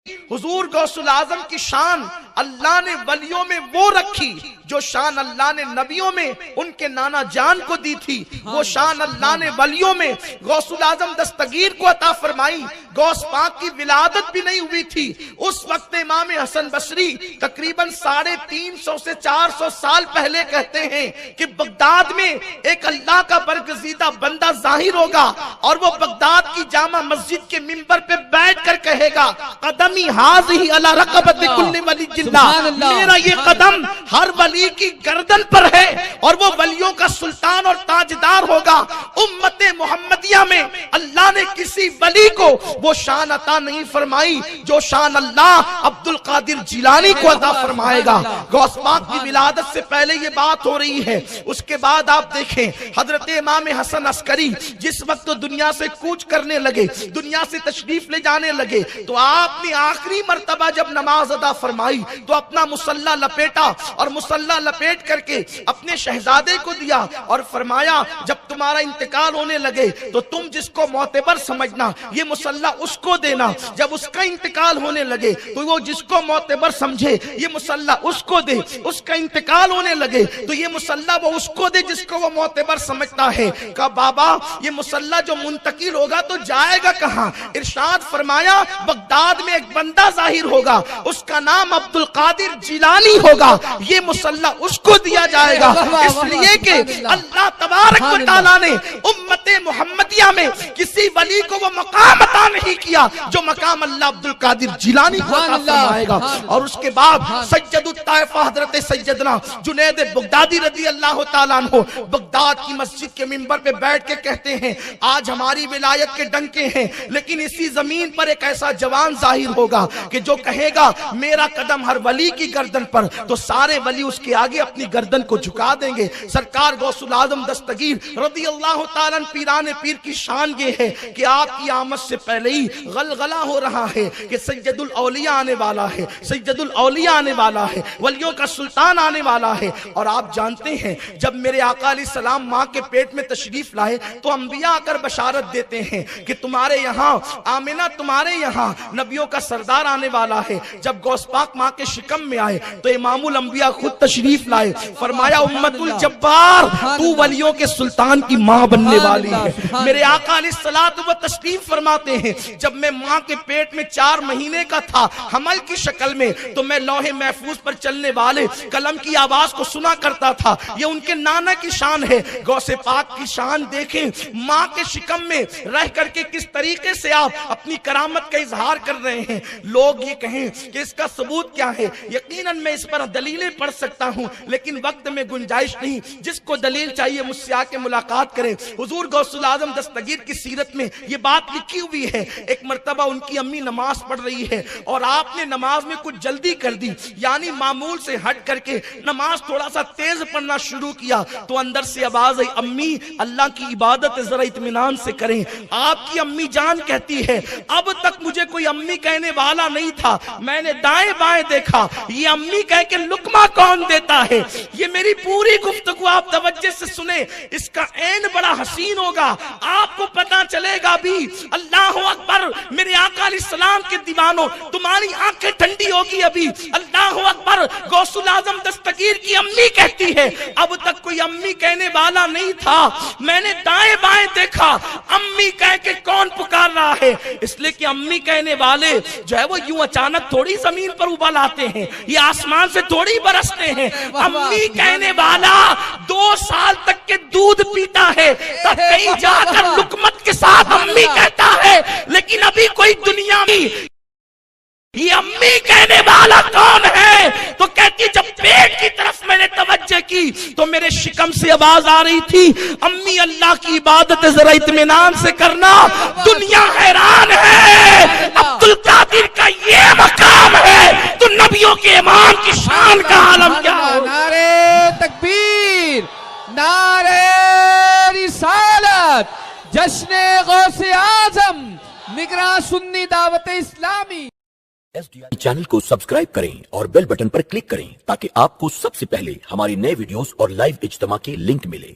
हुजूर गौसुल आजम की शान अल्लाह ने वलियों में वो रखी जो शान अल्लाह ने नबियों में उनके नाना जान को दी थी। वो शान अल्लाह ने वलियों में गौसुल आजम दस्तगीर को अता फरमाई। गौस पाक की विलादत भी नहीं हुई थी उस वक्त। इमाम हसन बसरी तकरीबन 350 से 400 साल पहले कहते हैं कि बगदाद में एक अल्लाह का बरगजीदा बंदा जाहिर होगा और वो बगदाद की जामा मस्जिद के मिंबर पे बैठ कर कहेगा, कदमी हाज़िही अला रक़बति कुल्ली वली जिल्लाह, मेरा ये कदम हर वली की गर्दन पर है। और वो वलियों का सुल्तान और ताजदार होगा। उम्मते मोहम्मदिया में अल्लाह ने किसी वली को वो शान अता नहीं फरमाई जो शान अल्लाह अब्दुल कादिर जिलानी को अता फरमाएगा। गौस पाक की विलादत से पहले ये बात हो रही है। उसके बाद आप देखें हजरत इमाम हसन अस्करी जिस वक्त तो दुनिया से कूच करने लगे, दुनिया से तशरीफ ले जाने लगे, तो आपने आखिरी मर्तबा जब नमाज अदा फरमाई तो अपना मुसल्ला लपेटा और मुसल्ला लपेट करके अपने शहजादे को दिया और फरमाया, जब तुम्हारा इंतकाल होने लगे तो तुम जिसको मोतबर समझना ये मुसल्ला उसको देना। जब उसका इंतकाल होने लगे तो वो जिसको मोतबर समझे ये मुसल्ला उसको दे। उसका इंतकाल होने लगे तो ये मुसल्ला वो उसको दे जिसको वो मोतबर समझता है। कहा बाबा ये मुसल्ला जो मुंतकिल होगा तो जाएगा कहां? इरशाद फरमाया, बगदाद में एक बंदा जाहिर होगा उसका नाम अब्दुल कादिर जिलानी होगा, ये मुसल्ला उसको दिया जाएगा। इसलिए कि अल्लाह तबारक व तआला ने उम्मते मुहम्मदिया में किसी वली को वो मकाम अता नहीं किया जो मकाम अल्लाह अब्दुल कादिर जिलानी को अता फरमाएगा। और उसके बाद सज्जदुत ताइफा हजरत सैयदना जुनैद बगदादी रज़ी अल्लाह तआला अन्हु बगदाद की मस्जिद के मिंबर पे बैठ के कहते हैं, आज हमारी विलायत के डंके हैं लेकिन इसी जमीन पर एक ऐसा जवान जाहिर होगा कि जो कहेगा मेरा कदम हर वली की गर्दन पर, तो सारे वली उसके आगे अपनी गर्दन को झुका देंगे। सरकार गौसुल आजम दस्तगीर रज़ी अल्लाह तआला पीराने पीर की शान ये है कि आपकी आमद से पहले ही गलगला हो रहा है कि सैयदुल औलिया आने वाला है, सैयदुल औलिया आने वाला है, वलियों का सुल्तान आने वाला है। और आप जानते हैं जब मेरे आका अलैहिस्सलाम माँ के पेट में तशरीफ लाए तो अंबिया आकर बशारत देते हैं कि तुम्हारे यहाँ आमिना, तुम्हारे यहाँ नबियों का सरदार आने वाला है। जब गौस पाक माँ के शिकम में आए तो इमामुल अंबिया खुद तशरीफ लाए, फरमाया उम्मतुल जब्बार तू वलियों के सुल्तान की माँ बनने वाली है। मेरे आका अलैहिस्सलातु व तशरीफ फरमाते हैं, जब मैं माँ के पेट में 4 महीने का था हमल की शक्ल में, तो मैं लौहे महफूज पर चलने वाले कलम की आवाज को सुना करता था। ये उनके नाना की शान है। गौसे पाक की शान देखें, माँ के शिकम में रह करके किस तरीके से आप अपनी करामत का इजहार कर रहे हैं। लोग ये कहें कि इसका सबूत क्या है, यकीनन मैं इस पर दलीलें पढ़ सकता हूं लेकिन वक्त में गुंजाइश नहीं। जिसको दलील चाहिए मुझसे आके मुलाकात करें। हुजूर गौसुल आजम दस्तगीर की सीरत में ये बात लिखी हुई है, एक मर्तबा उनकी अम्मी नमाज पढ़ रही है और आपने नमाज में कुछ जल्दी कर दी, यानी मामूल से हट करके नमाज थोड़ा सा तेज पढ़ना शुरू किया तो अंदर से आवाज आई, अम्मी अल्लाह की इबादत जरा इत्मीनान से करें। आपकी अम्मी जान कहती है, अब तक मुझे कोई अम्मी कहने वाला नहीं था, मैंने दाएं बाएं देखा, ये अम्मी कह के लुकमा कौन देता है। ये मेरी पूरी गुफ्तगू आप तवज्जो से सुने, इसका ऐन बड़ा हसीन होगा, आपको पता चलेगा भी। अल्लाह अकबर, मेरे आका अलैहिस्सलाम के दीवानों तुम्हारी आंखें ठंडी होगी अभी। अल्लाह अकबर, गौसुल आजम दस्तगीर की अम्मी कहती है, अब तक कोई अम्मी कहने वाला नहीं था, मैंने दाएं बाएं देखा, अम्मी कह के कौन पुकार रहा है। इसलिए कि अम्मी कहने वाले जो है वो यूं अचानक थोड़ी जमीन पर उबल आते हैं, ये आसमान से थोड़ी बरसते हैं। अम्मी कहने वाला 2 साल तक के दूध पीता है, तब कहीं जाकर लुकमत के साथ अम्मी कहता है, लेकिन अभी कोई दुनिया में ये अम्मी कहने वाला कौन है। तो कहती जब पेट की तरफ मैंने तवज्जो की तो मेरे शिकम से आवाज आ रही थी, अम्मी अल्लाह की इबादत जरा इत्मीनान से करना, दुनिया हैरान है, अब्दुल कादिर का ये मकाम है तो नबियों के इमाम की शान का आलम क्या हो। नारे तकबीर, नारे रिसालत, जश्न गौसे आजम, निगरां सुन्नी दावत इस्लामी। SDI चैनल को सब्सक्राइब करें और बेल बटन पर क्लिक करें ताकि आपको सबसे पहले हमारी नए वीडियोस और लाइव इज्तिमा के लिंक मिले।